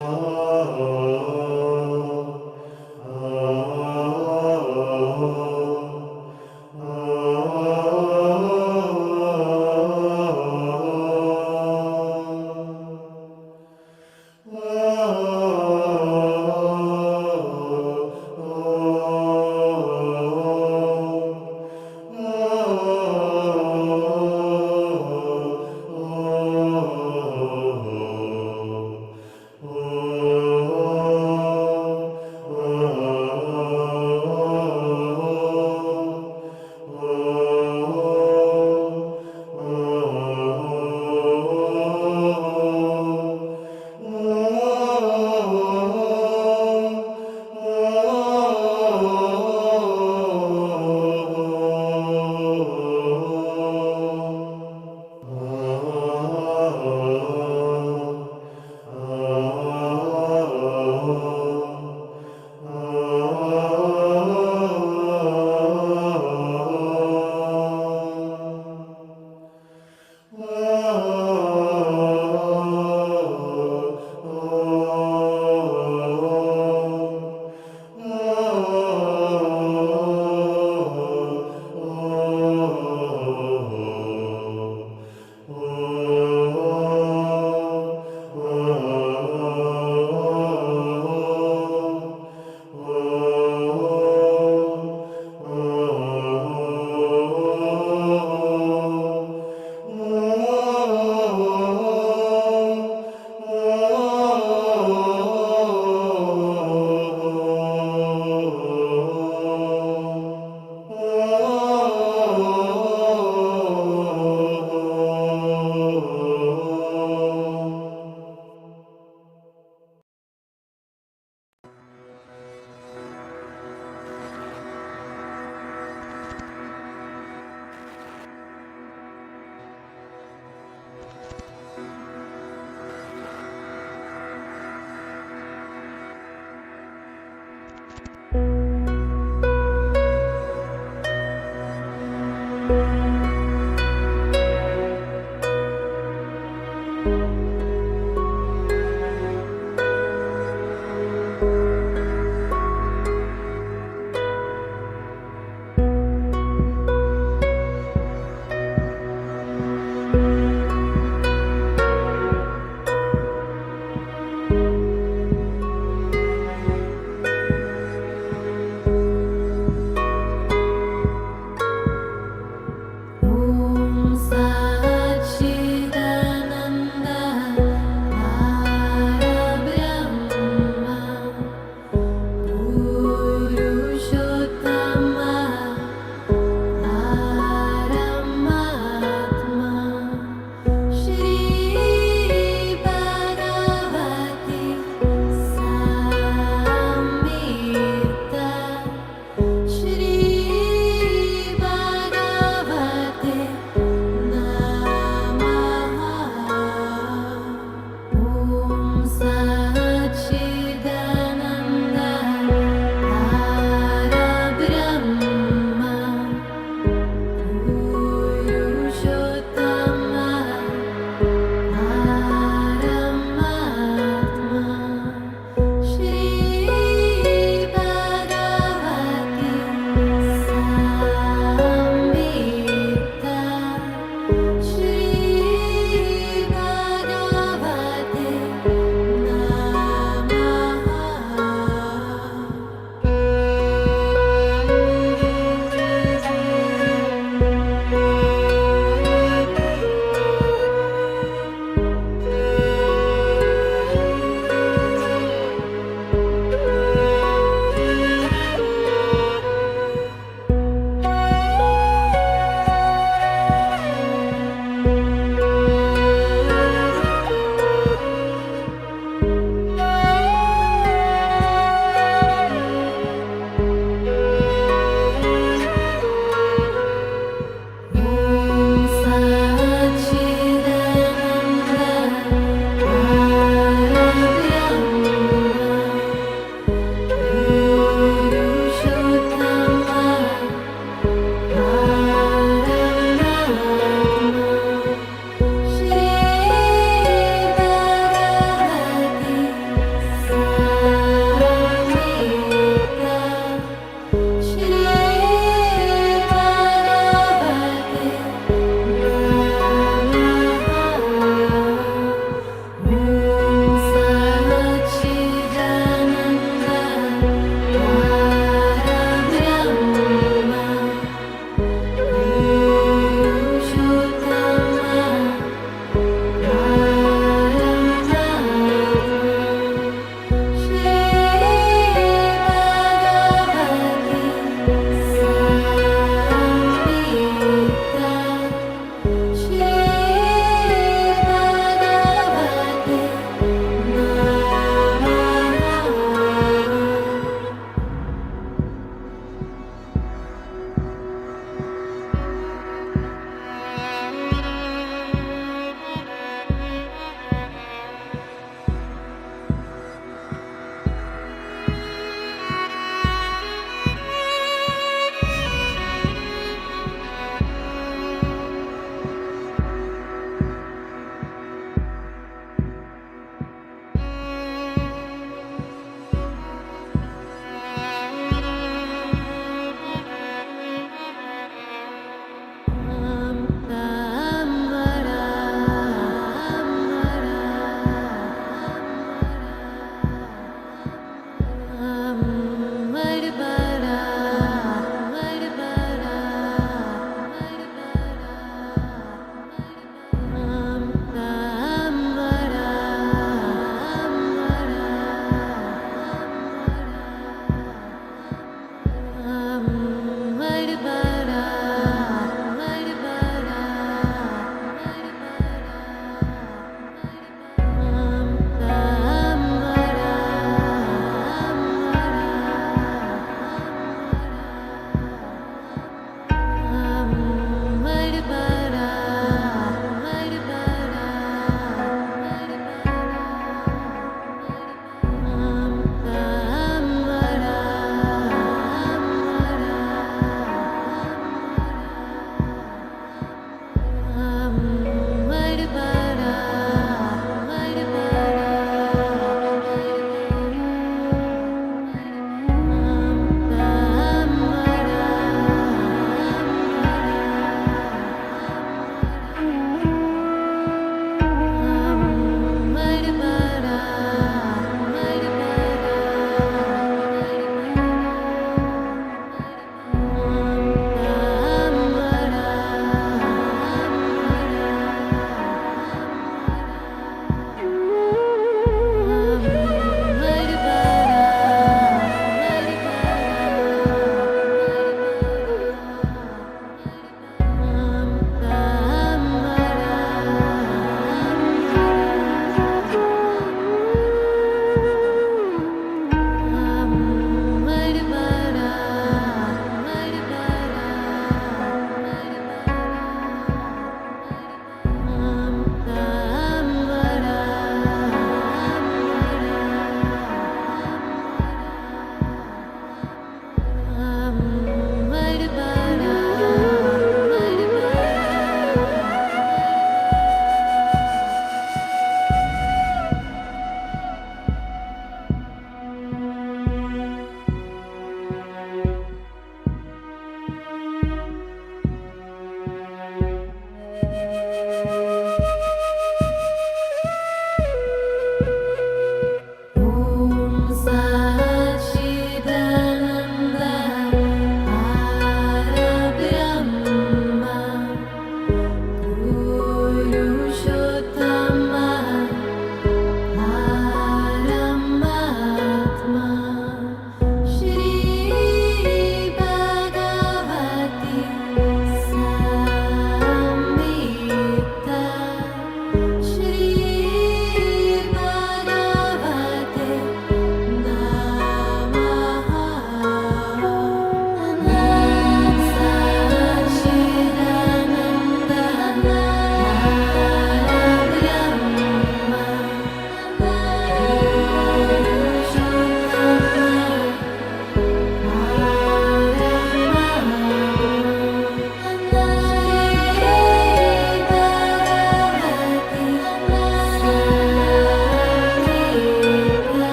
Oh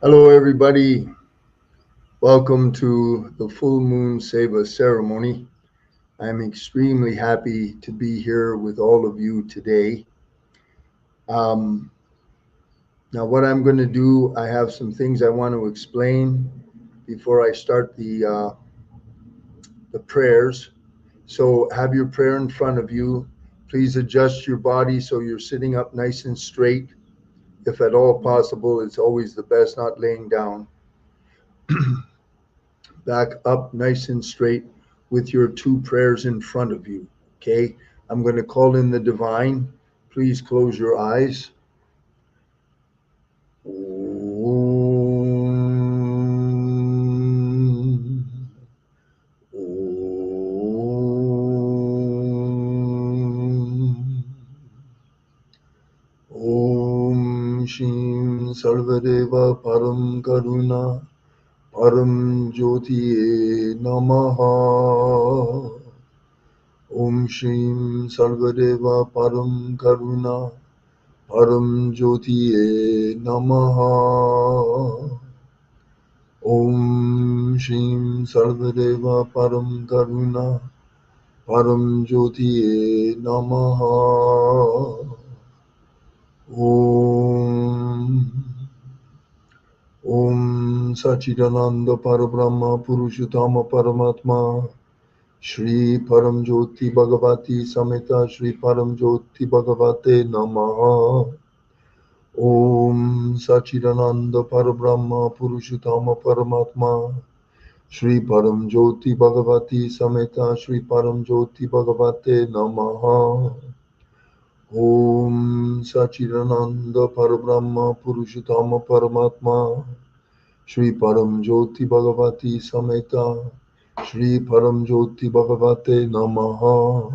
Hello, everybody. Welcome to the full moon Seva ceremony. I'm extremely happy to be here with all of you today. Um, Now, what I'm going to do, I have some things I want to explain before I start the prayers. So, have your prayer in front of you. Please adjust your body so you're sitting up nice and straight. If at all possible, it's always the best not laying down. Back up nice and straight with your two prayers in front of you. Okay, I'm going to call in the divine. Please close your eyes. Om. Om. Om Shim Sarvadeva Param Karuna Param Jyotiye Namaha. Om Shrim Sarvadeva Param Karuna Param Jyotiye Namaha. Om Shrim Sarvadeva Param Karuna Param Jyotiye Namaha. Om Om Sachidananda Parabrahma Purushottama Paramatma Shri Param Jyoti Bhagavati Sameta Shri Param Jyoti Bhagavate Namaha. Om Sachidananda Parabrahma Purushottama Paramatma Shri Param Jyoti Bhagavati Sameta Shri Param Jyoti Bhagavate Namaha. Om Sachidananda Parabrahma Purushottama Paramatma Shri Param Jyoti Bhagavati Sameta Shri Param Jyoti Bhagavate Namaha.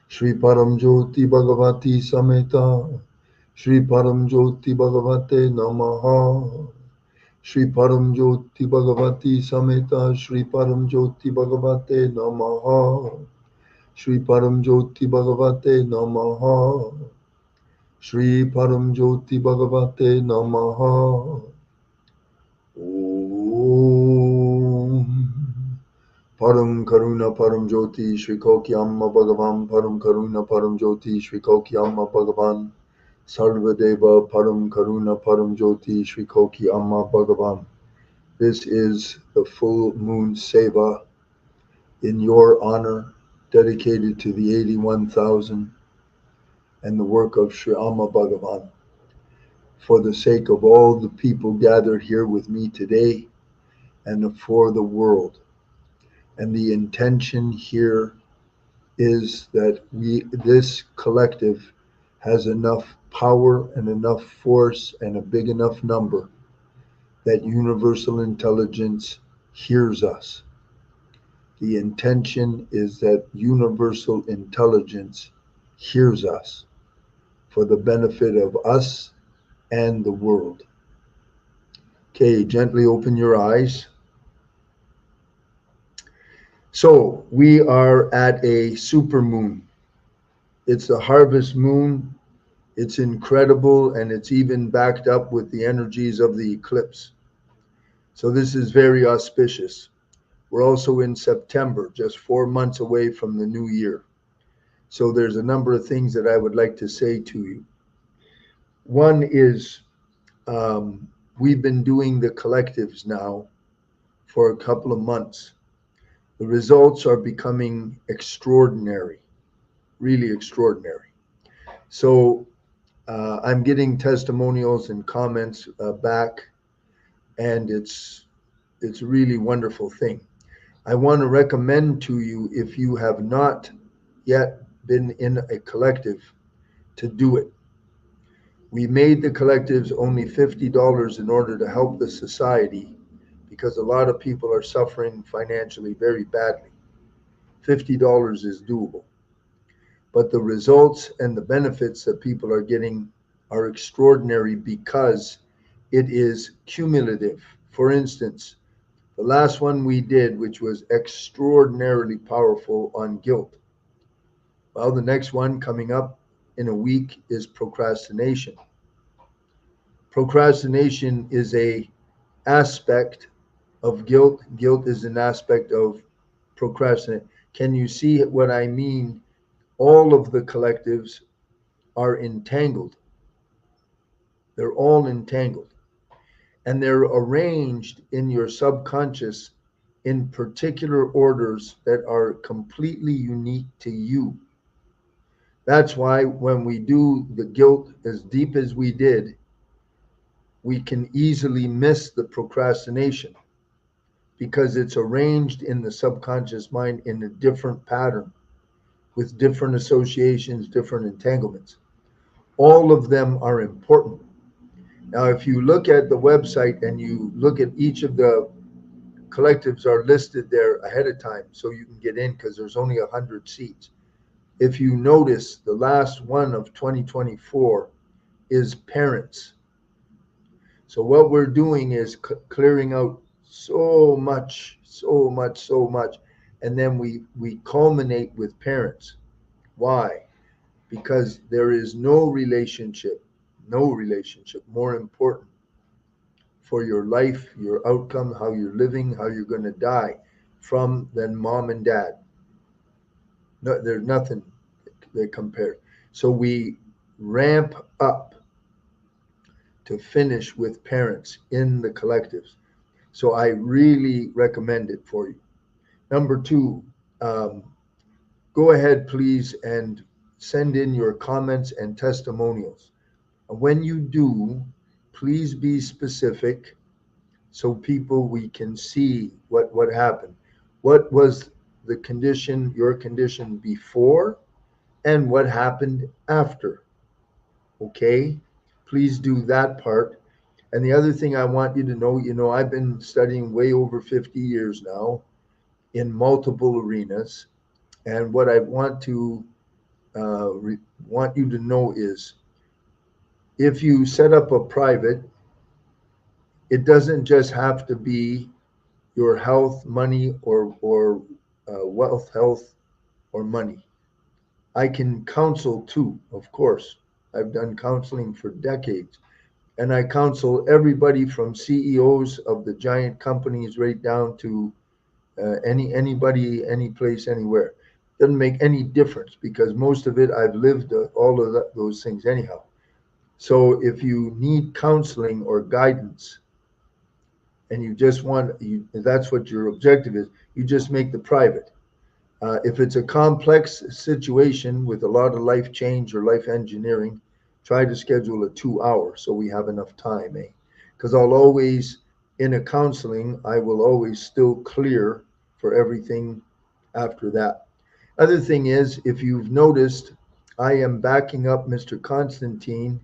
Shri Param Jyoti Bhagavati Sameta Shri Param Jyoti Bhagavate Namaha. Shri Param Jyoti Bhagavati Sameta Shri Param Jyoti Bhagavate Namaha. Shri Param Jyoti Bhagavate Namaha. Shri Param Jyoti Bhagavate Namaha. Om Param Karuna Param Jyoti Shri Kokyamma Bhagavan Param Karuna Param Jyoti Shri Kokyamma Bhagavan Sarvadeva Param Karuna Param Jyoti Shri Kokyamma Bhagavan. This is the full moon Seva in your honor, dedicated to the 81,000 and the work of Sri Amma Bhagavan. For the sake of all the people gathered here with me today and for the world. And the intention here is that this collective has enough power and enough force and a big enough number that universal intelligence hears us. The intention is that universal intelligence hears us for the benefit of us and the world. Okay, gently open your eyes. So we are at a supermoon. It's a harvest moon. It's incredible, and it's even backed up with the energies of the eclipse. So this is very auspicious. We're also in September, just 4 months away from the new year. So there's a number of things that I would like to say to you. One is we've been doing the collectives now for a couple of months. The results are becoming extraordinary, really extraordinary. So I'm getting testimonials and comments back, and it's a really wonderful thing. I want to recommend to you, if you have not yet been in a collective, to do it. We made the collectives only $50 in order to help the society because a lot of people are suffering financially very badly. $50 is doable. But the results and the benefits that people are getting are extraordinary because it is cumulative. For instance, the last one we did, which was extraordinarily powerful on guilt. Well, the next one coming up in a week is procrastination. Procrastination is a aspect of guilt. Guilt is an aspect of procrastinate. Can you see what I mean? All of the collectives are entangled. They're all entangled. And they're arranged in your subconscious in particular orders that are completely unique to you. That's why when we do the guilt as deep as we did, we can easily miss the procrastination because it's arranged in the subconscious mind in a different pattern with different associations, different entanglements. All of them are important. Now, if you look at the website and you look at each of the collectives are listed there ahead of time so you can get in because there's only 100 seats. If you notice, the last one of 2024 is parents. So what we're doing is clearing out so much, so much, so much. And then we culminate with parents. Why? Because there is no relationship more important for your life, your outcome, how you're living, how you're going to die from than mom and dad. No, there's nothing that compares. So we ramp up to finish with parents in the collectives. So I really recommend it for you. Number two, go ahead, please, and send in your comments and testimonials. When you do, please be specific so people we can see what happened. What was the condition, your condition before, and what happened after. Okay? Please do that part. And the other thing I want you to know, I've been studying way over 50 years now in multiple arenas. And what I want you to know is if you set up a private, it doesn't just have to be your health, money, or wealth, health, or money. I can counsel too, of course. I've done counseling for decades. And I counsel everybody from CEOs of the giant companies right down to anybody, any place, anywhere. Doesn't make any difference because most of it I've lived all of those things anyhow. So if you need counseling or guidance, and you just that's what your objective is, you just make the private. If it's a complex situation with a lot of life change or life engineering, try to schedule a 2 hour so we have enough time, eh? Because I'll always, in a counseling, I will always still clear for everything after that. Other thing is, if you've noticed, I am backing up Mr. Constantine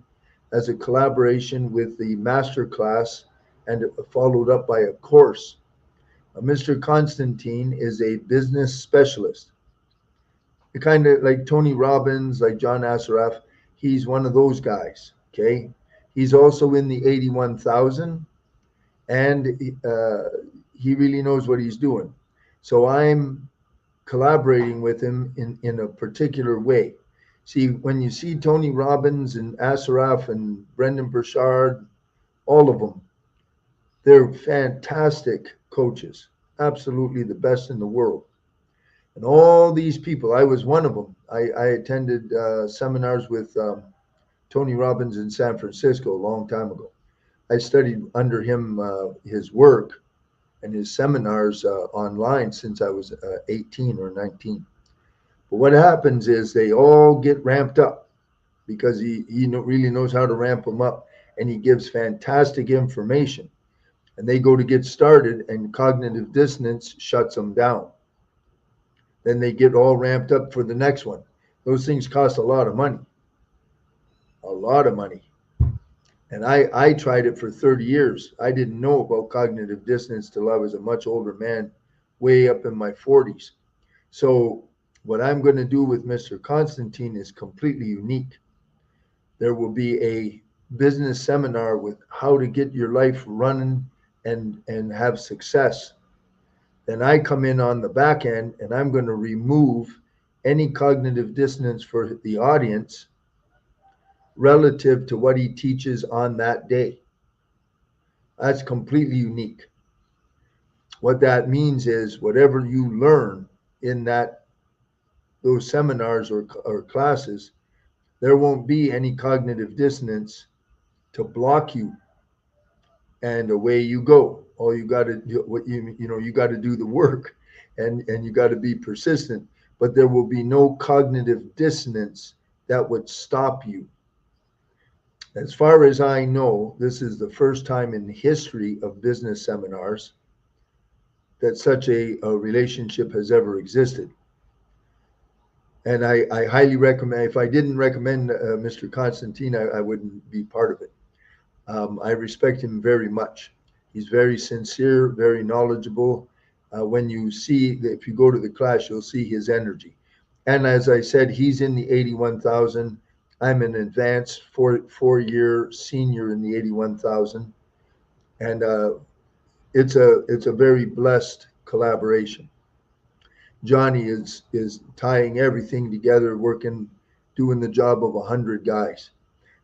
as a collaboration with the master class and followed up by a course. Mr. Constantine is a business specialist, kind of like Tony Robbins, like John Assaraf. He's one of those guys. Okay, he's also in the 81,000, and he really knows what he's doing. So I'm collaborating with him in a particular way. See, when you see Tony Robbins and Assaraf and Brendan Burchard, all of them, they're fantastic coaches, absolutely the best in the world. And all these people, I was one of them. I attended seminars with Tony Robbins in San Francisco a long time ago. I studied under him, his work and his seminars online since I was 18 or 19. But what happens is they all get ramped up because he really knows how to ramp them up, and he gives fantastic information. And they go to get started, and cognitive dissonance shuts them down. Then they get all ramped up for the next one. Those things cost a lot of money. A lot of money. And I tried it for 30 years. I didn't know about cognitive dissonance till I was a much older man, way up in my 40s. So what I'm going to do with Mr. Constantine is completely unique. There will be a business seminar with how to get your life running and have success. Then I come in on the back end and I'm going to remove any cognitive dissonance for the audience relative to what he teaches on that day. That's completely unique. What that means is whatever you learn in those seminars or classes, there won't be any cognitive dissonance to block you, and away you go. All you got to do, what you got to do the work, and you got to be persistent. But there will be no cognitive dissonance that would stop you. As far as I know, this is the first time in the history of business seminars that such a relationship has ever existed. And I highly recommend, if I didn't recommend Mr. Constantine, I wouldn't be part of it. I respect him very much. He's very sincere, very knowledgeable. When you see, if you go to the class, you'll see his energy. And as I said, he's in the 81,000. I'm an advanced four-year senior in the 81,000. And it's a very blessed collaboration. Johnny is tying everything together, working, doing the job of 100 guys.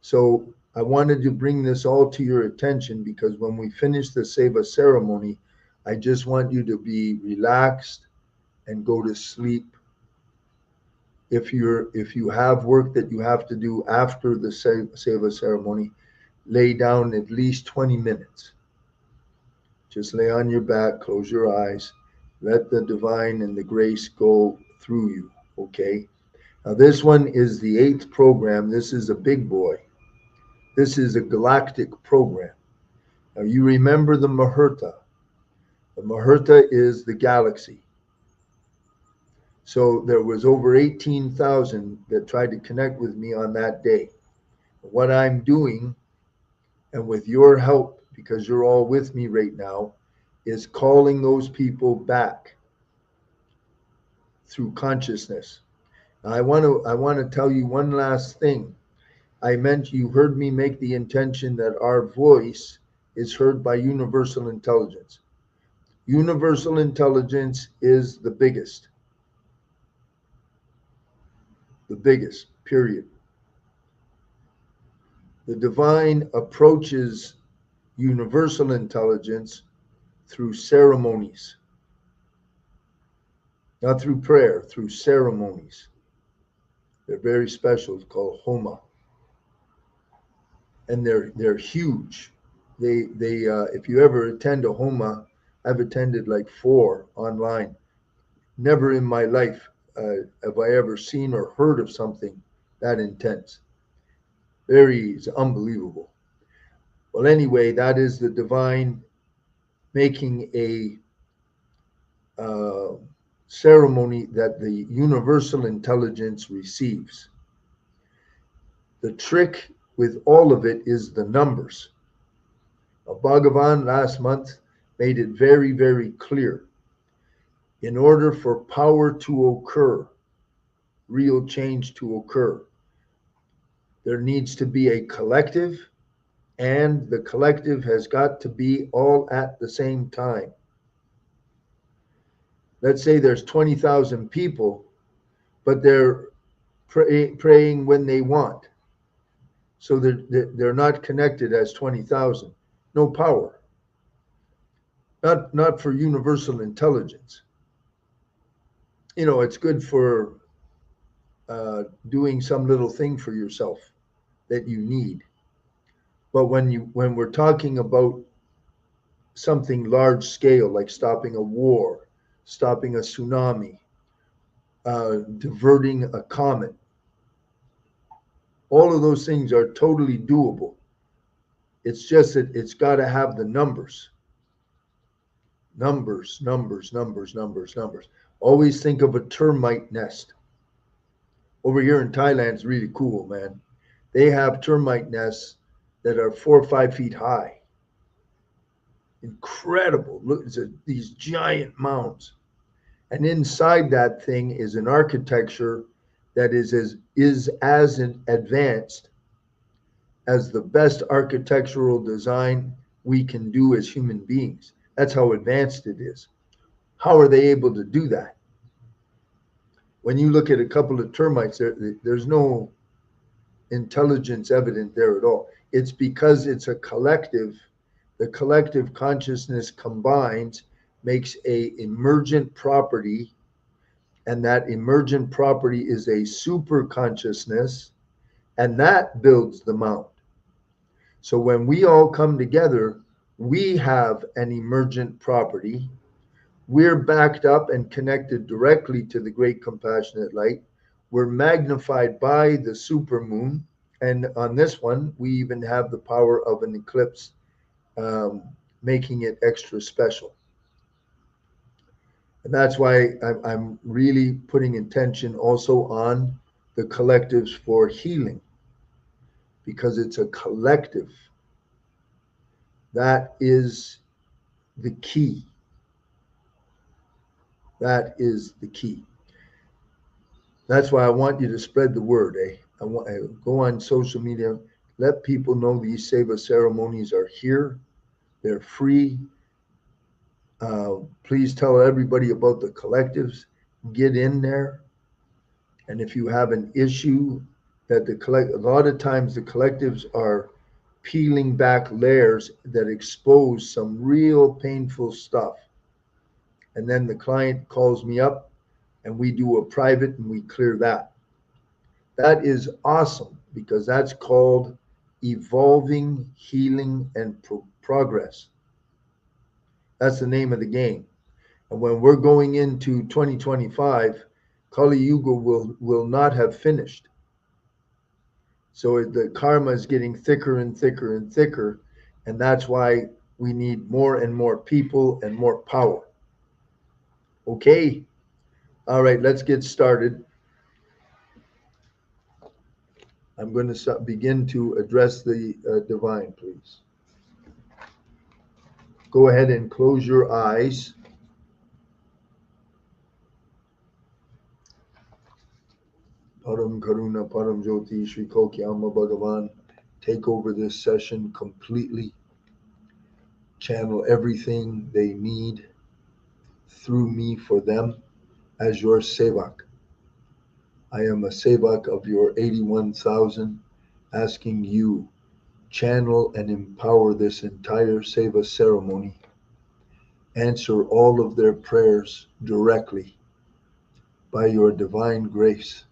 So I wanted to bring this all to your attention because when we finish the Seva ceremony, I just want you to be relaxed and go to sleep. If you have work that you have to do after the Seva ceremony, lay down at least 20 minutes. Just lay on your back, close your eyes, let the divine and the grace go through you, okay? Now this one is the 8th program. This is a big boy. This is a galactic program. Now you remember the Muhurta. The Muhurta is the galaxy. So there was over 18,000 that tried to connect with me on that day. What I'm doing, and with your help, because you're all with me right now, is calling those people back through consciousness. Now, I want to tell you one last thing. You heard me make the intention that our voice is heard by universal intelligence. Universal intelligence is the biggest, period. The divine approaches universal intelligence through ceremonies, not through prayer, through ceremonies. They're very special. It's called Homa, and they're huge. They if you ever attend a Homa, I've attended like 4 online. Never in my life have I ever seen or heard of something that intense. It's unbelievable. Well, anyway, that is the divine making a ceremony that the universal intelligence receives. The trick with all of it is the numbers. Bhagavan last month made it very, very clear. In order for power to occur, real change to occur, there needs to be a collective, and the collective has got to be all at the same time. Let's say there's 20,000 people, but they're praying when they want. So they're not connected as 20,000. No power. Not for universal intelligence. It's good for doing some little thing for yourself that you need. But when we're talking about something large scale, like stopping a war, stopping a tsunami, diverting a comet, all of those things are totally doable. It's just that it's got to have the numbers. Numbers. Always think of a termite nest. Over here in Thailand, it's really cool, man. They have termite nests that are 4 or 5 feet high. Incredible. Look, these giant mounds. And inside that thing is an architecture that is as advanced as the best architectural design we can do as human beings. That's how advanced it is. How are they able to do that? When you look at a couple of termites, there's no intelligence evident there at all. It's because it's a collective. The collective consciousness combines, makes a emergent property, and that emergent property is a super consciousness, and that builds the mount. So when we all come together, we have an emergent property. We're backed up and connected directly to the great compassionate light. We're magnified by the supermoon. And on this one, we even have the power of an eclipse, making it extra special. And that's why I'm really putting intention also on the collectives for healing, because it's a collective. That is the key. That is the key. That's why I want you to spread the word. I go on social media, let people know these Seva ceremonies are here. They're free. Please tell everybody about the collectives. Get in there. And if you have an issue that a lot of times the collectives are peeling back layers that expose some real painful stuff. And then the client calls me up and we do a private and we clear that. That is awesome, because that's called evolving, healing, and progress. That's the name of the game. And when we're going into 2025, Kali Yuga will not have finished. So the karma is getting thicker and thicker and thicker. And that's why we need more and more people and more power. Okay. All right, let's get started. I'm going to begin to address the divine, please. Go ahead and close your eyes. Param Karuna Param Jyoti Shri Kokyama Bhagavan. Take over this session completely. Channel everything they need through me for them as your Sevak. I am a Sevak of your 81,000, asking you, channel and empower this entire Seva ceremony. Answer all of their prayers directly by your divine grace.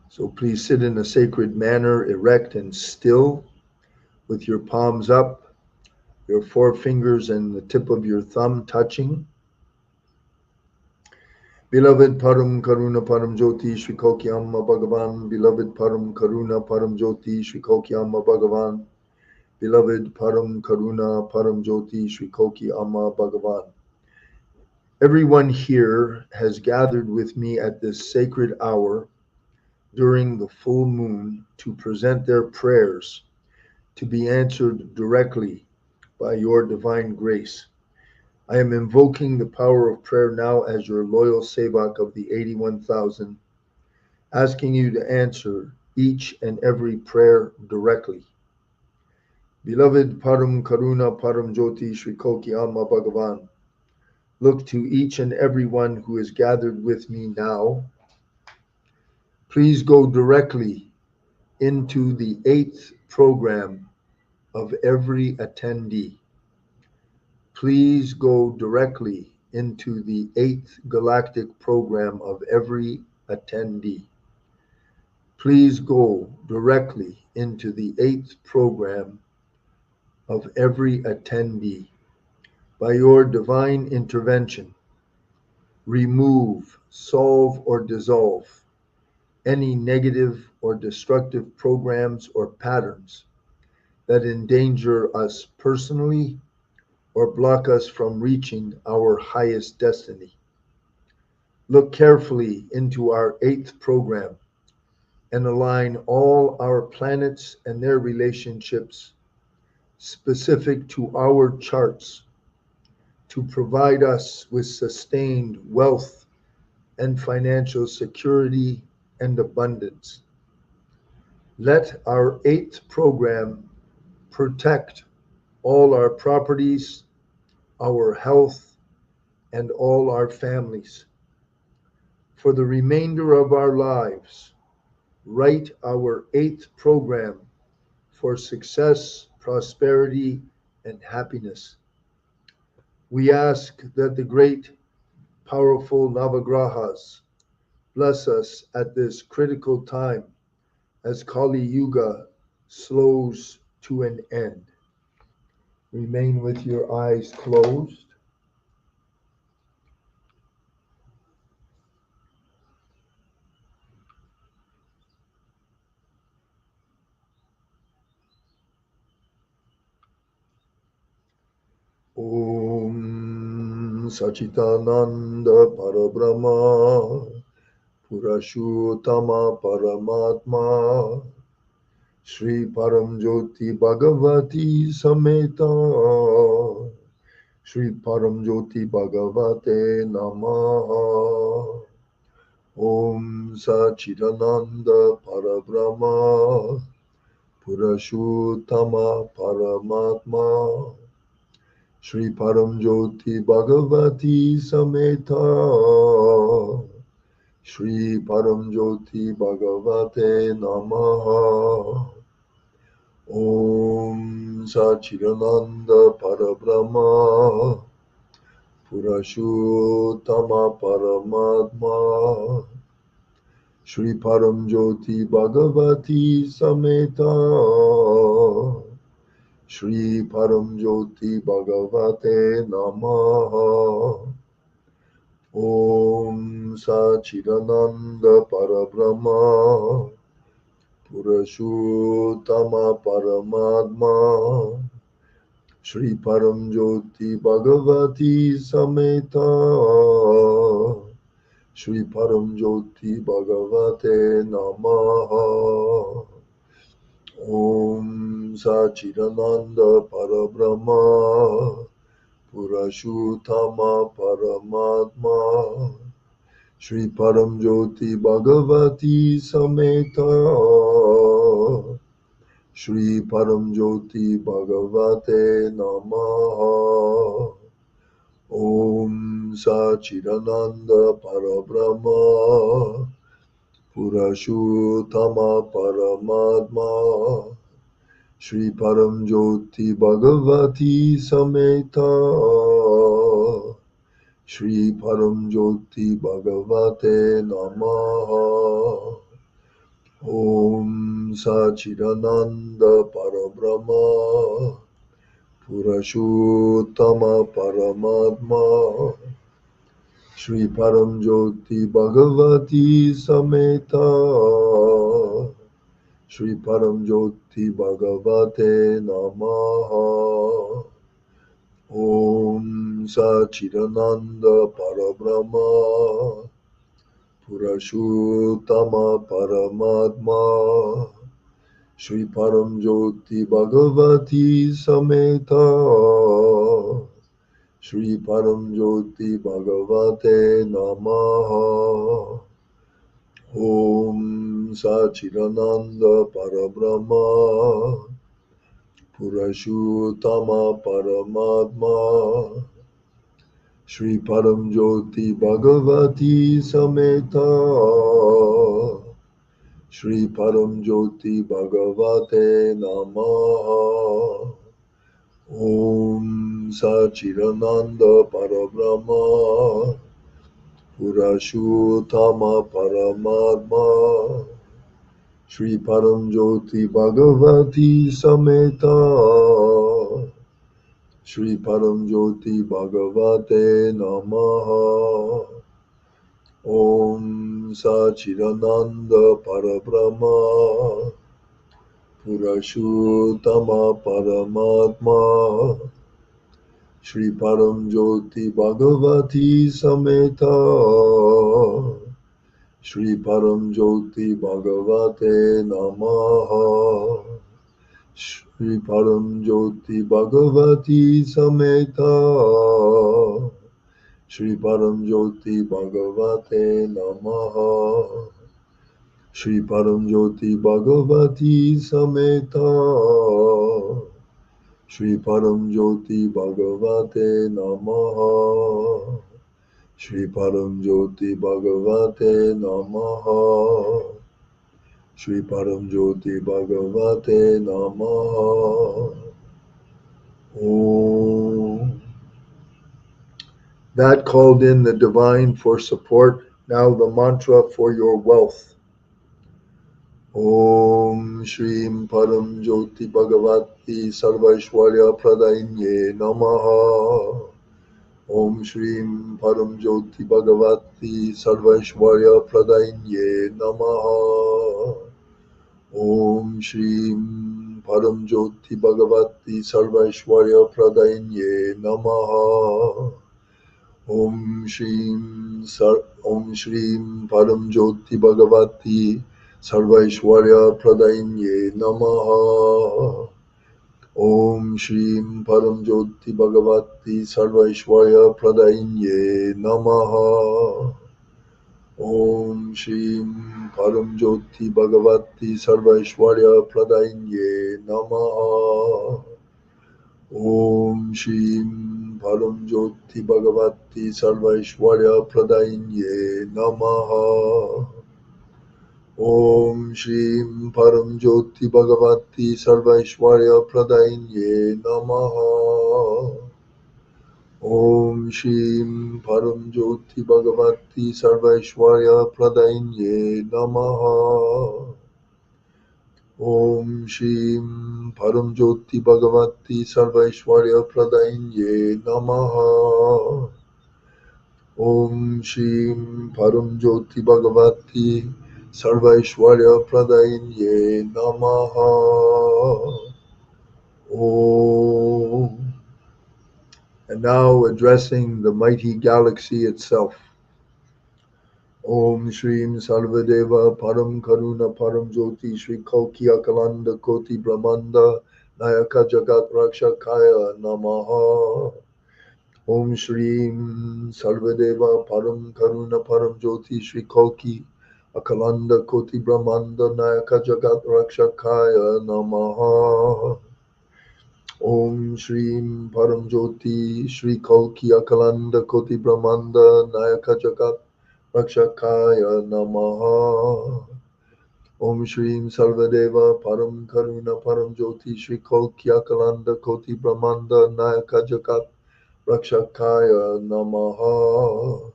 So please sit in a sacred manner, erect and still, with your palms up, your forefingers and the tip of your thumb touching. Beloved Param Karuna Param Jyoti Shri Kokyama Bhagavan. Beloved Param Karuna Param Jyoti Shri Kokyama Bhagavan. Beloved Param Karuna Param Jyoti Shri Kokyama Bhagavan. Everyone here has gathered with me at this sacred hour during the full moon to present their prayers to be answered directly by your divine grace. I am invoking the power of prayer now as your loyal Sevak of the 81,000, asking you to answer each and every prayer directly. Beloved Param Karuna Param Jyoti Shri Kokyama Bhagavan, look to each and every one who is gathered with me now. Please go directly into the 8th program of every attendee. Please go directly into the 8th Galactic Program of every attendee. Please go directly into the 8th program of every attendee. By your divine intervention, remove, solve, or dissolve any negative or destructive programs or patterns that endanger us personally or block us from reaching our highest destiny. Look carefully into our 8th program and align all our planets and their relationships specific to our charts to provide us with sustained wealth and financial security and abundance. Let our 8th program protect all our properties, our health, and all our families. for the remainder of our lives, write our eighth program for success, prosperity, and happiness. We ask that the great, powerful Navagrahas bless us at this critical time as Kali Yuga slows to an end. Remain with your eyes closed. Om Sachitananda Parabrahma Purashottama Paramatma Shri Paramjyoti Bhagavati Sameta Shri Paramjyoti Bhagavate Namaha. Om Sachidananda Parabrahma Purashottama Paramatma Shri Paramjyoti Bhagavati Sameta Shri Paramjyoti Bhagavate Namaha. Om Sachidananda Parabrahma Purashottama Paramatma Shri Paramjyoti Bhagavati Sameta Shri Paramjyoti Bhagavate Namaha. Om Sachidananda Parabrahma Purashottama Paramatma Shri Paramjyoti Bhagavati Sameta Shri Paramjyoti Bhagavate Namaha. Om Sachidananda Parabrahma Purashottama Paramatma Shri Paramjyoti Bhagavati Sameta Shri Paramjyoti Bhagavate Namaha. Om Sachidananda Parabrahma Purashottama Paramatma Shri Paramjyoti Bhagavati Sameta Shri Paramjyoti Bhagavate Namaha. Om Sachidananda Parabrahma Purashottama Paramatma Shri Paramjyoti Bhagavati Sameta Shri Paramjyoti Bhagavate Namaha. Om Sachidananda Parabrahma Purashottama Paramatma Shri Paramjyoti Bhagavati Sameta Shri Paramjyoti Bhagavate Namaha. Om Sachidananda Parabrahma Purashottama Paramatma Shri Paramjyoti Bhagavati Sameta Shri Paramjyoti Bhagavate Namaha. Om Sachidananda Parabrahma Purashottama Paramatma Shri Paramjyoti Bhagavati Sameta Shri Paramjyoti Bhagavate Namaha. Om Sachidananda Parabrahma Purashottama Paramatma Shri Paramjyoti Bhagavati Sameta Shri Paramjyoti Bhagavate Namaha. Shri Paramjyoti Bhagavati Sameta Shri Paramjyoti Bhagavate Namaha. Shri Paramjyoti Bhagavati Sameta Shri Paramjyoti Bhagavate Namaha. Shri Param Jyoti Bhagavate Namaha. Shri Param Jyoti Bhagavate Namaha. Om. That called in the divine for support. Now the mantra for your wealth. Om Shrim Param Jyoti Bhagavati Sarvaishwarya Pradainya Namaha. Om Shrim Param Jyoti Bhagavati Sarvaishwarya Pradainya Namaha. Om Shrim Param Jyoti Bhagavati Sarvaishwarya Pradainya Namaha. Om Shrim Param Jyoti Bhagavati Sarvaishwarya Pradainya Namaha. Om Shrim Param Jyoti Bhagavati Sarvaishwarya Pradainya Namaha. Om Shrim Param Jyoti Bhagavati Sarvaishwarya Pradainya Namaha. Om Shrim Param Jyoti Bhagavati Sarvaishwarya Pradainya Namaha. Om Shrim Param Jyoti Bhagavati Sarvaishwarya Pradainya Namaha. Om Shrim Param Jyoti Bhagavati Sarvaishwarya Pradainya Namaha. Om Shrim Param Jyoti Bhagavati Sarvaishwarya Pradainya Namaha. Om Shrim Param Jyoti Bhagavati Sarvaishwarya Pradainya Namaha. Om. And now addressing the mighty galaxy itself. Om Shrim Sarvadeva Param Karuna Param Jyoti Shri Kalki Akalanda Koti Brahmanda Nayaka Jagat Rakshakaya Namaha. Om Shrim Sarvadeva Param Karuna Param Jyoti Shri Kalki Akalanda Koti Brahmanda Nayaka Jagat Rakshakaya Namaha. Om Shrim Param Jyoti Shri Kalki Akalanda Koti Brahmanda Nayaka Jagat Rakshakaya Namaha. Om Shrim Sarvadeva Param Karuna Param Jyoti Shri Kalki Akalanda Koti Brahmanda Nayaka Jagat Rakshakaya Namaha.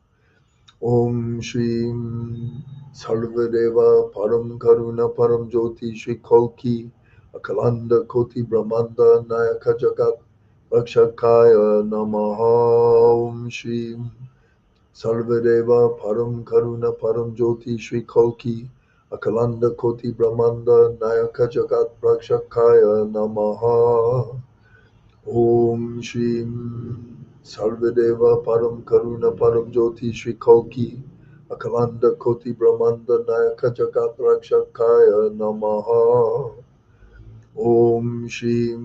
Om Shrim Sarvadeva Param Karuna Param Jyoti Shri Kalki Akalanda Koti Brahmanda Nayaka Jagat Rakshakaya Namaha. Om Shrim Sarvadeva Param Karuna Param Jyoti Shri Kalki Akalanda Koti Brahmanda Nayaka Jagat Rakshakaya Namaha. Om Shrim Sarvadeva Param Karuna Param Jyoti Shri Kalki Akalanda Koti Brahmanda Nayaka Jagat Rakshakaya Namaha. Om Shrim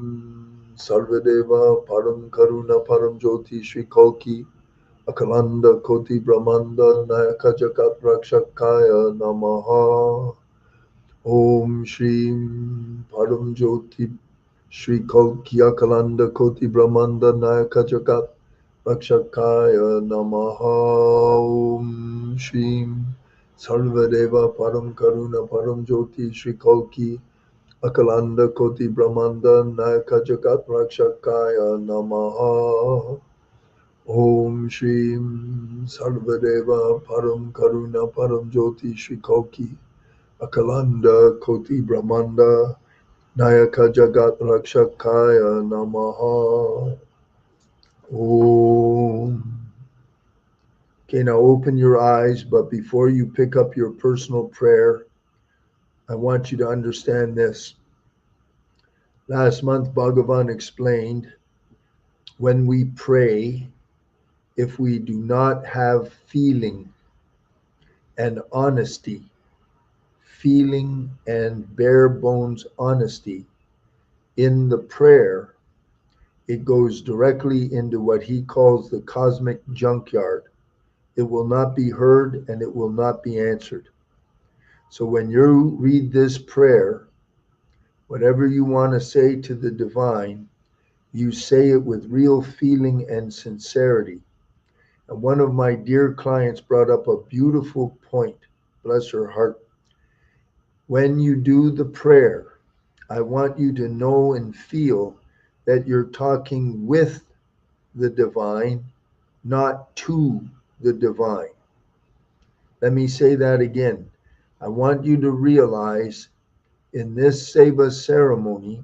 Sarvadeva Param Karuna Param Jyoti Shri Kalki Akalanda Koti Brahmanda Nayaka Jagat Rakshakaya Namaha. Om Shrim Param Jyoti Shri Kalki Akalanda Koti Brahmanda Nayaka Jagat Rakshakaya Namaha. Om Shrim Sarvadeva Param Karuna Param Jyoti Shri Kalki Akalanda Koti Brahmanda Nayaka Jagat Rakshakaya Namaha. Om Shrim Sarvadeva Param Karuna Param Jyoti Shri Kalki Akalanda Koti Brahmanda Nayaka Jagat Rakshakaya Namaha. Om. Okay, now open your eyes, but before you pick up your personal prayer, I want you to understand this. Last month, Bhagavan explained when we pray, if we do not have feeling and honesty, feeling and bare bones honesty in the prayer, it goes directly into what he calls the cosmic junkyard. It will not be heard and it will not be answered. So when you read this prayer, whatever you want to say to the divine, you say it with real feeling and sincerity. And one of my dear clients brought up a beautiful point, bless her heart. When you do the prayer, I want you to know and feel that you're talking with the divine, not to the divine. Let me say that again. I want you to realize in this Seva ceremony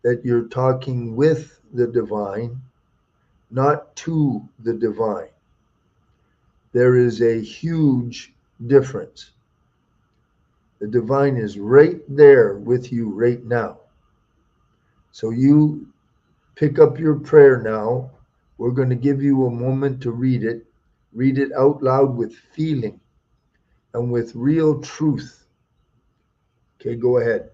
that you're talking with the divine, not to the divine. There is a huge difference. The divine is right there with you right now. So you pick up your prayer now. We're going to give you a moment to read it. Read it out loud with feeling and with real truth. Okay, go ahead.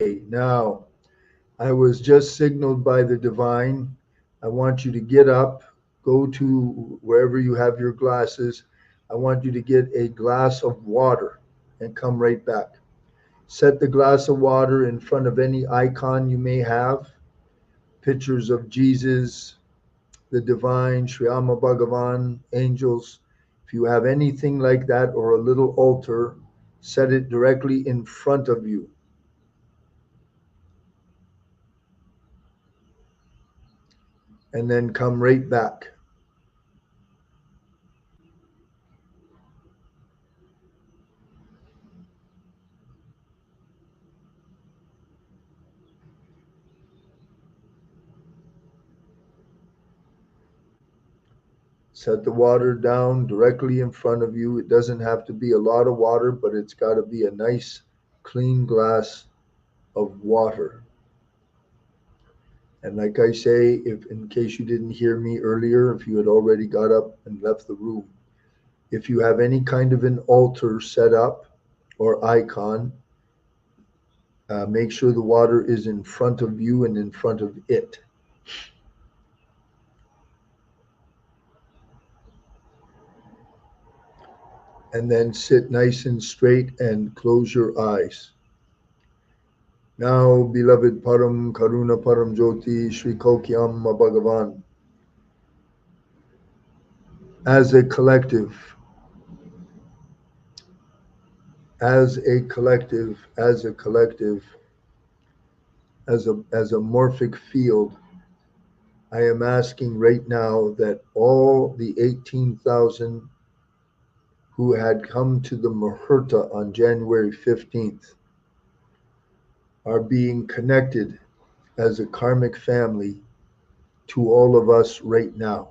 Okay, now, I was just signaled by the divine. I want you to get up, go to wherever you have your glasses. I want you to get a glass of water and come right back. Set the glass of water in front of any icon you may have, pictures of Jesus, the divine, Sri Amma Bhagavan, angels. If you have anything like that or a little altar, set it directly in front of you. And then come right back. Set the water down directly in front of you. It doesn't have to be a lot of water, but it's got to be a nice, clean glass of water. And like I say, if in case you didn't hear me earlier, if you had already got up and left the room, if you have any kind of an altar set up or icon, make sure the water is in front of you and in front of it. And then sit nice and straight and close your eyes. Now, beloved Param Karuna Param Jyoti Sri Kokyam Bhagavan, as a collective, as a collective, as a collective, as a morphic field, I am asking right now that all the 18,000 who had come to the Muhurta on January 15th are being connected as a karmic family to all of us right now.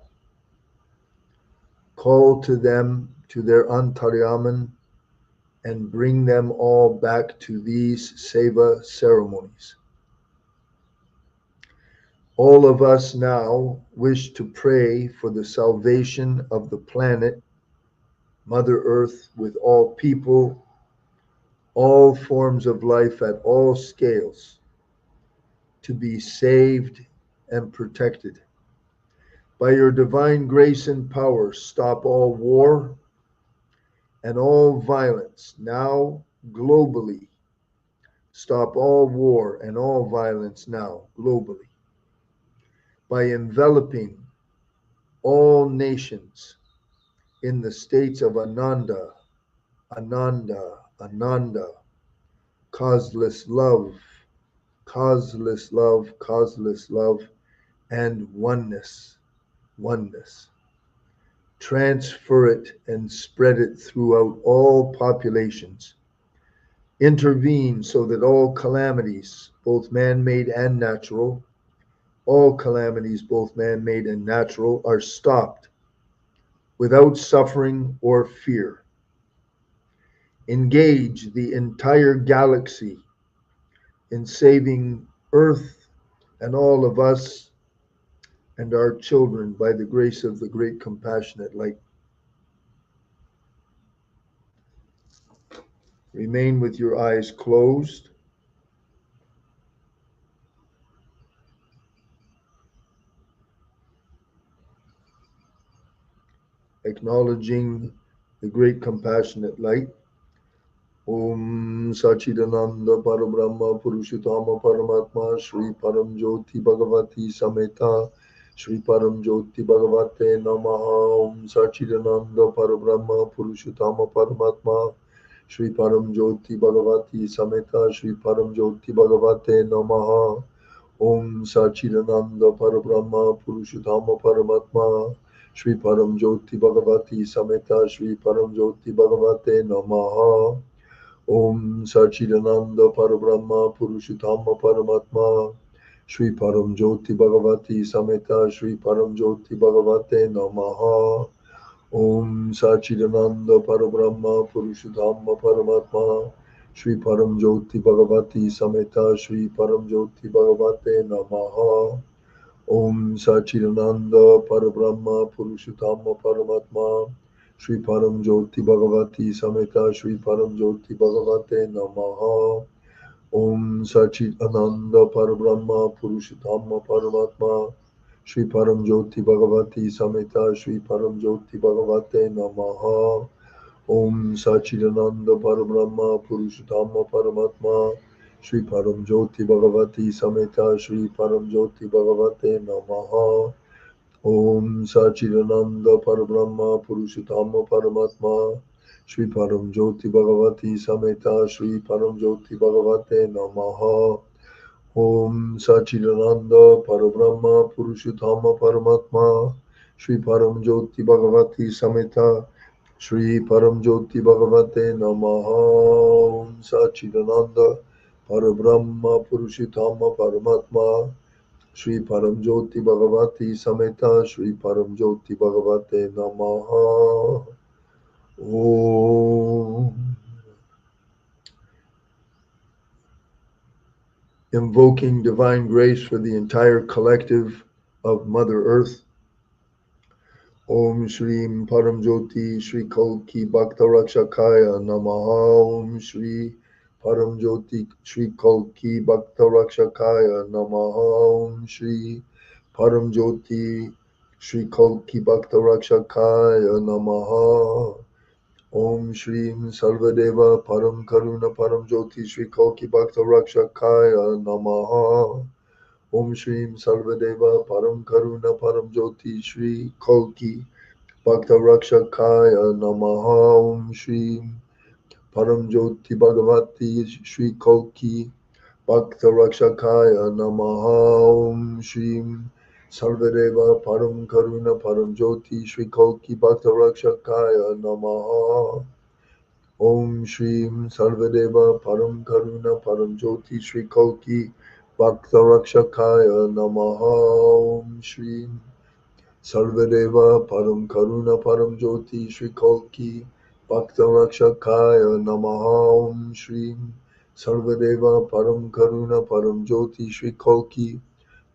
Call to them, to their Antaryaman, and bring them all back to these Seva ceremonies. All of us now wish to pray for the salvation of the planet, Mother Earth, with all people, all forms of life at all scales, to be saved and protected. By your divine grace and power, stop all war and all violence now globally. Stop all war and all violence now globally. By enveloping all nations in the states of Ananda, Ananda, Ananda, causeless love, causeless love, causeless love, and oneness, oneness. Transfer it and spread it throughout all populations. Intervene so that all calamities, both man-made and natural, all calamities, both man-made and natural, are stopped without suffering or fear. Engage the entire galaxy in saving Earth and all of us and our children by the grace of the great compassionate light. Remain with your eyes closed, acknowledging the great compassionate light. Om Sachidananda Parabrahma Purushottama Paramatma Shri Param Jyoti Bhagavati Sameta Shri Param Jyoti Bhagavate Namaha. Om Sachidananda Parabrahma Purushottama Paramatma Shri Param Jyoti Bhagavati Sameta Shri Param Jyoti Bhagavate Namaha. Om Sachidananda Parabrahma Purushottama Paramatma Shri Param Jyoti Bhagavati Sameta Shri Param Jyoti Bhagavate Namaha. Om Sachidananda Parabrahma Purushottama Paramatma Shri Param Jyoti Bhagavati Sameta Shri Param Jyoti Bhagavate Namaha. Om Sachidananda Parabrahma Purushottama Paramatma Shri Param Jyoti Bhagavati Sameta Shri Param Jyoti Bhagavate Namaha. Om Sachidananda Parabrahma Purushottama Paramatma Shri Param Jyoti Bhagavati Sameta Shri Param Jyoti Bhagavate Namaha. Om Sachidananda Parabrahma Purushottama Paramatma Shri Param Jyoti Bhagavati Sameta Shri Param Jyoti Bhagavate Namaha. Om Sachidananda Parabrahma Purushottama Paramatma Shri Param Jyoti Bhagavati Sameta Shri Param Jyoti Bhagavate Namaha. Om Sachidananda Parabrahma Purushottama Paramatma Shri Param Jyoti Bhagavati Sameta Shri Param Jyoti Bhagavate Namaha. Om Sachidananda Parabrahma Purushottama Paramatma Shri Param Jyoti Bhagavati Sameta Shri Param Jyoti Bhagavate Namaha. Om Sachidananda Parabrahma Purushottama Paramatma Shri Param Jyoti Bhagavati Sameta Shri Param Jyoti Bhagavate Namaha. Om. Invoking divine grace for the entire collective of Mother Earth. Om Shri Param Jyoti Shri Kalki Bhakta Rakshakaya Namaha. Om Shri Param Jyoti Shri Kalki Bhakta Rakshakaya Namaha. Om Shri Param Jyoti Shri Kalki Bhakta Rakshakaya Namaha. Om Shri Sarvadeva Param Karuna Param Jyoti Shri Kalki Bhakta Rakshakaya Namaha. Om Shri Sarvadeva Param Karuna Param Jyoti Shri Kalki Bhakta Rakshakaya Namaha. Om Shri Param Jyoti Bhagavati Shri Kalki Bhakta Rakshakaya Namaha. Om Shri Sarvadeva Param Karuna Param Jyoti Shri Kalki Bhakta Rakshakaya Namaha. Om Shrim Sarvadeva Param Karuna Param Jyoti Shri Kalki Bhakta Rakshakaya Namaha. Om Shrim Sarvadeva Param Karuna Param Jyoti Shri Kalki Bhakta Rakshakaya Namaha. Om Shrim Sarvadeva Param Karuna Param Jyoti Shri Kalki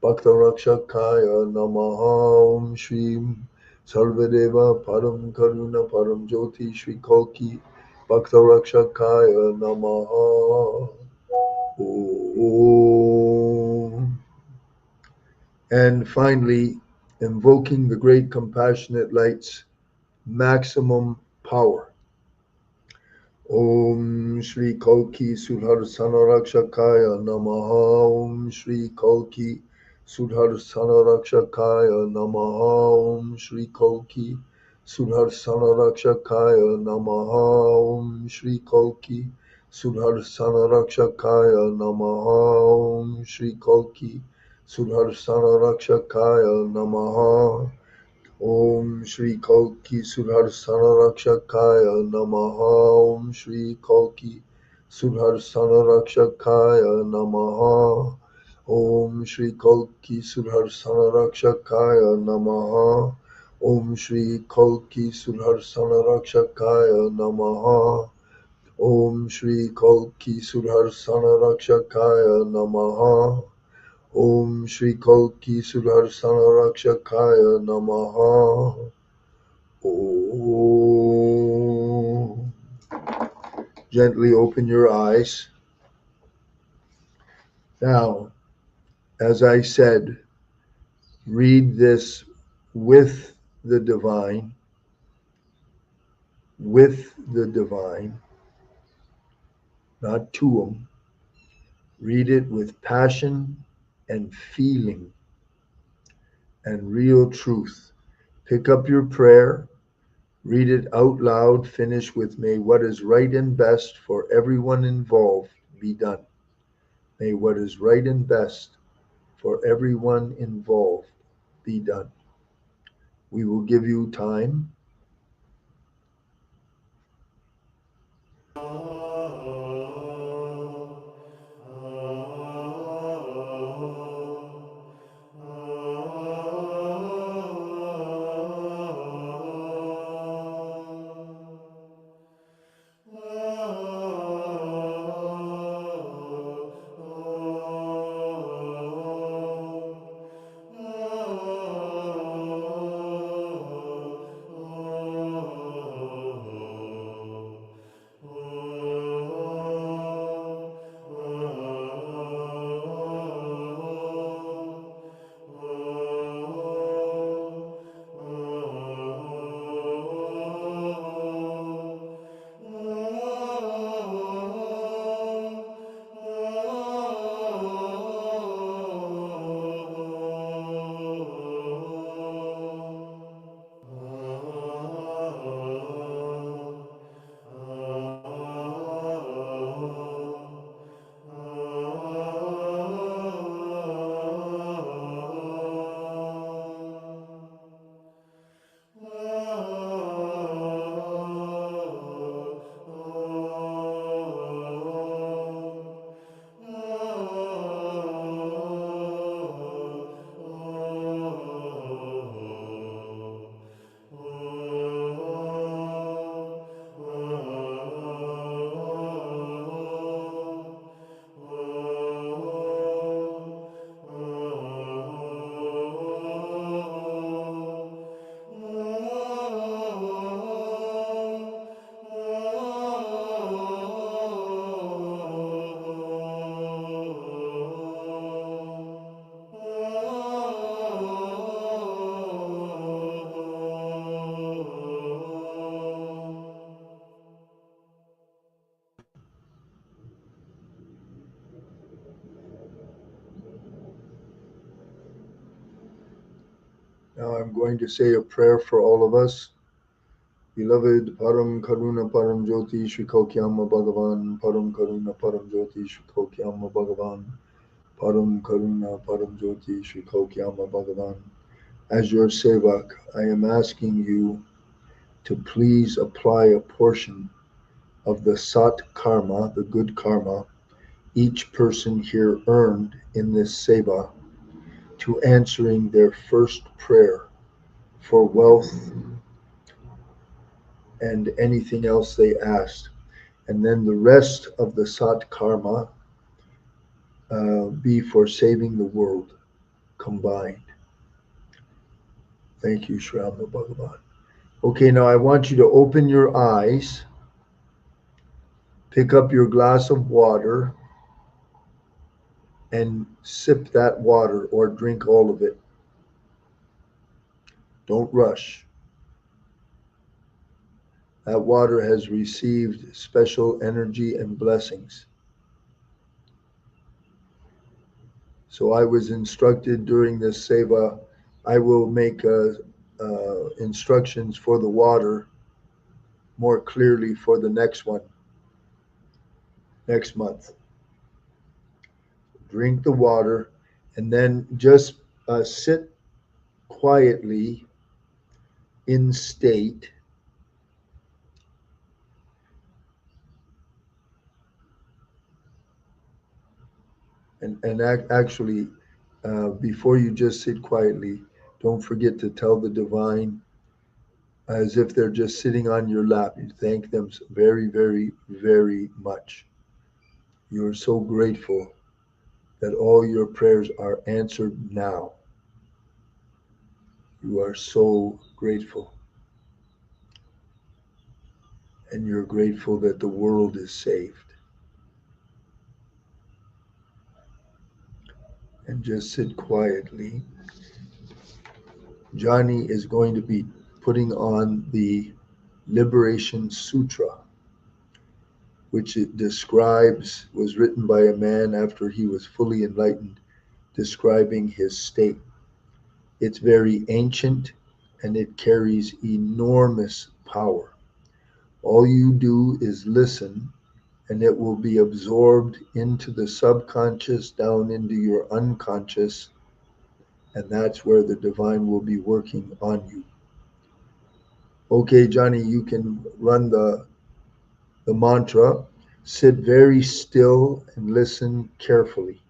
Bhakta Rakshakaya Namaha. Om Shrim Sarvadeva Param Karuna Param Jyoti Shri Kalki Bhakta Rakshakaya Namaha. Om. And finally, invoking the great compassionate light's maximum power. Om Shri Kalki Sudharsana Rakshakaya Namaha. Om Shri Kalki Sudharsana Rakshakaya Namaha. Om Shri Kalki Sudharsana Rakshakaya Namaha. Om Shri Kalki Sudharsana Rakshakaya Namaha. Om Shri Kalki Sudharsana Rakshakaya Namaha. Om Shri Kalki Sudharsana Rakshakaya Namaha. Om Shri Kalki Sudharsana Rakshakaya Namaha. Om Shri Kalki Sudharsana Rakshakaya Namaha. Om Shri Kalki Sudharsana Rakshakaya Namaha. Om Shri Kalki Sudharsana Rakshakaya Namaha. Om Shri Kalki Sudharsana Rakshakaya Namaha. Om. Gently open your eyes. Now, as I said, read this with the divine, not to them. Read it with passion and feeling and real truth. Pick up your prayer. Read it out loud. Finish with, may what is right and best for everyone involved be done. May what is right and best for everyone involved be done. We will give you time. Now I'm going to say a prayer for all of us. Beloved Param Karuna Param Jyoti Shri Kokyama Bhagavan, Param Karuna Param Jyoti Shri Kokyama Bhagavan, Param Karuna Param Jyoti Shri Kokyama Bhagavan. As your Sevak, I am asking you to please apply a portion of the Sat Karma, the good karma, each person here earned in this Seva to answering their first prayer for wealth and anything else they asked. And then the rest of the Sat Karma be for saving the world combined. Thank you, Shravana Bhagavan. Okay, now I want you to open your eyes, pick up your glass of water, and sip that water or drink all of it. Don't rush. That water has received special energy and blessings. So I was instructed during this seva, I will make instructions for the water more clearly for the next one, next month. Drink the water and then just sit quietly in state and actually before you just sit quietly, don't forget to tell the divine as if they're just sitting on your lap. You thank them very, very, very much. You're so grateful that all your prayers are answered now. You are so grateful. And you're grateful that the world is saved. And just sit quietly. Johnny is going to be putting on the Liberation Sutra, which it describes, was written by a man after he was fully enlightened, describing his state. It's very ancient and it carries enormous power. All you do is listen and it will be absorbed into the subconscious, down into your unconscious, and that's where the divine will be working on you. Okay, Johnny, you can run the mantra. Sit very still and listen carefully.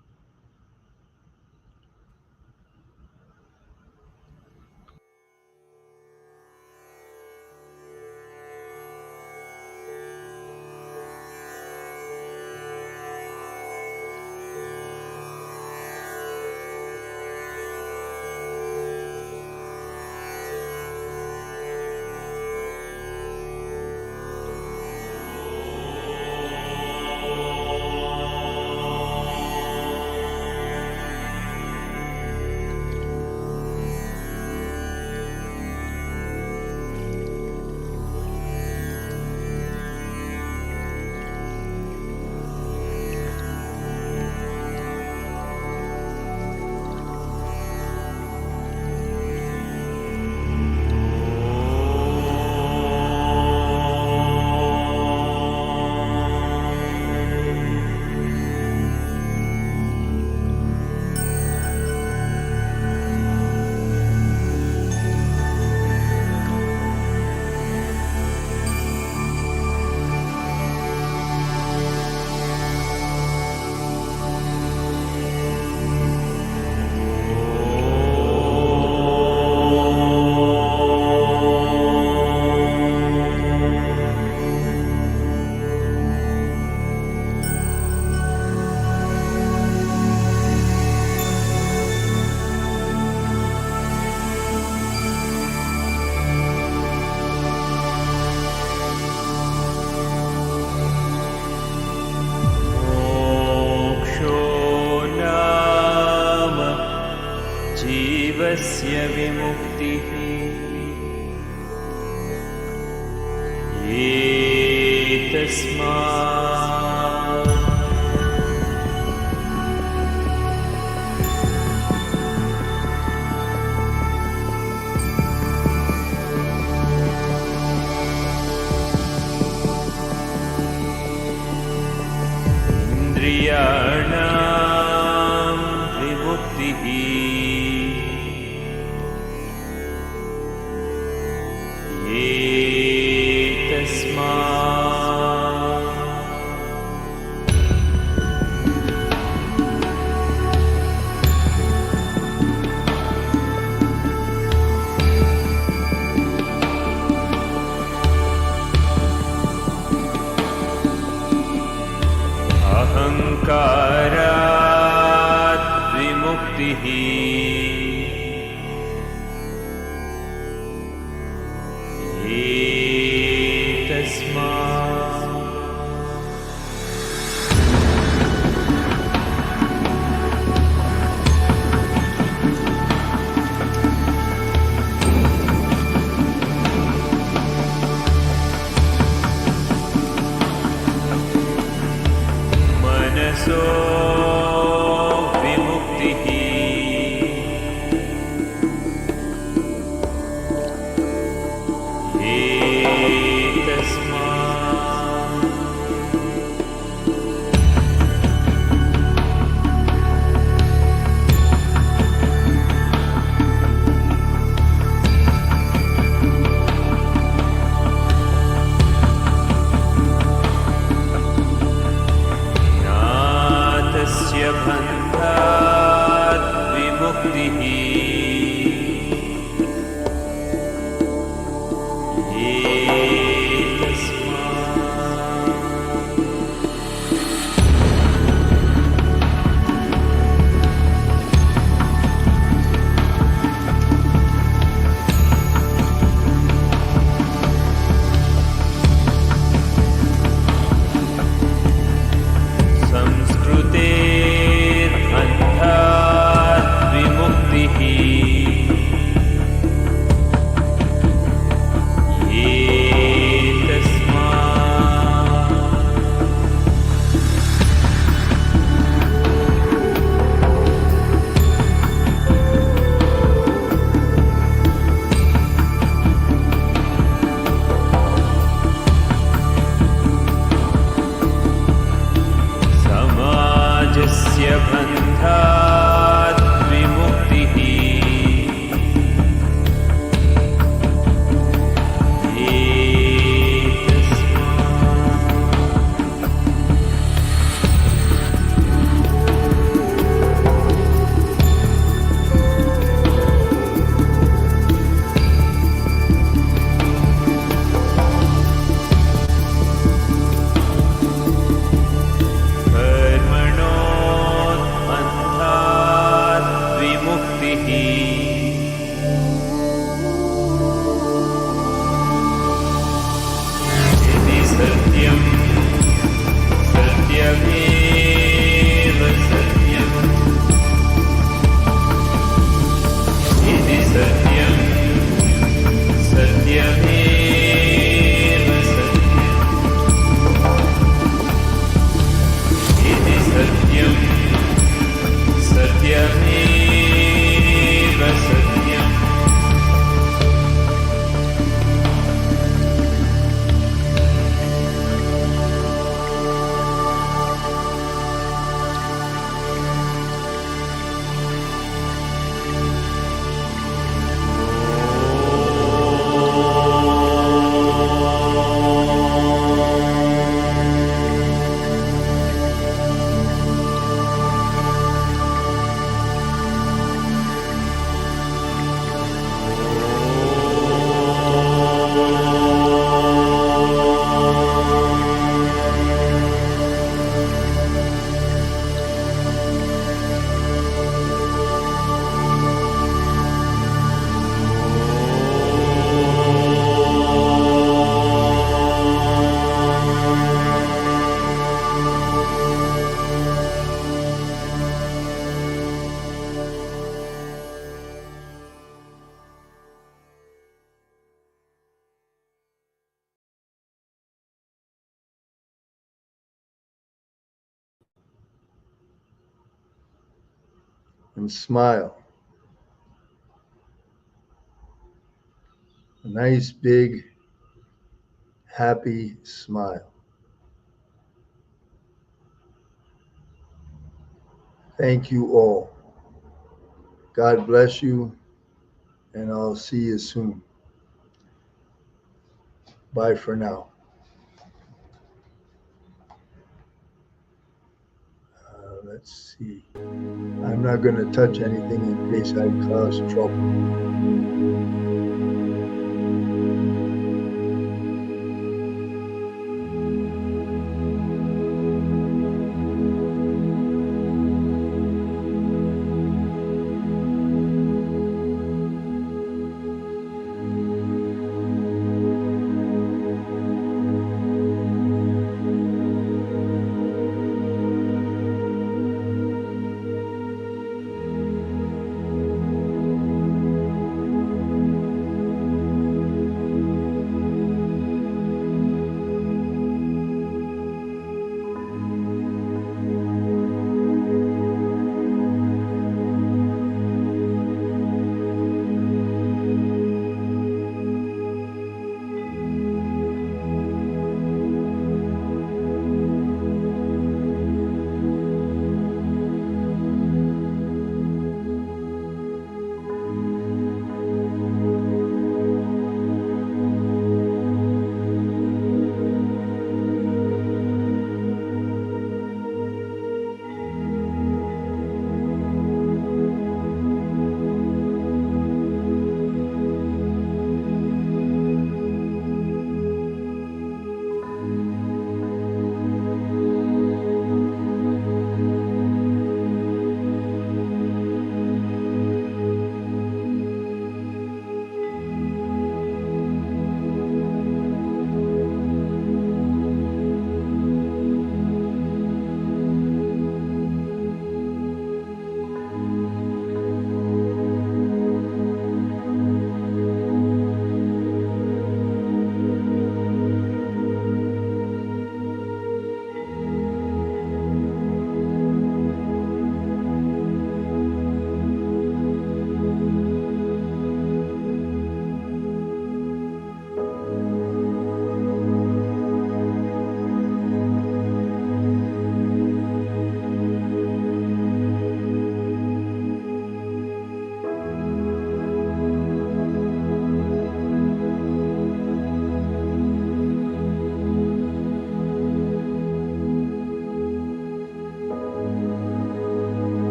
जीवस्य विमुक्तिः एतस्मात् इन्द्रियाणां संस्कारात् विमुक्तिः मनसो विमुक्तिः नातस्य बन्धात् विमुक्तिः संस्कृतेर्बन्धात् विमुक्तिः समाजस्य बन्धात् विमुक्तिः कर्मणोऽन्धात् विमुक्तिः इति सत्यं सत्यमेव सत्यम् इति सत्यं सत्यमेव सत्यम् इति सत्यं सत्यमेव सत्यम् And smile. A nice, big, happy smile. Thank you all. God bless you, and I'll see you soon. Bye for now. Let's see. I'm not going to touch anything in case I cause trouble.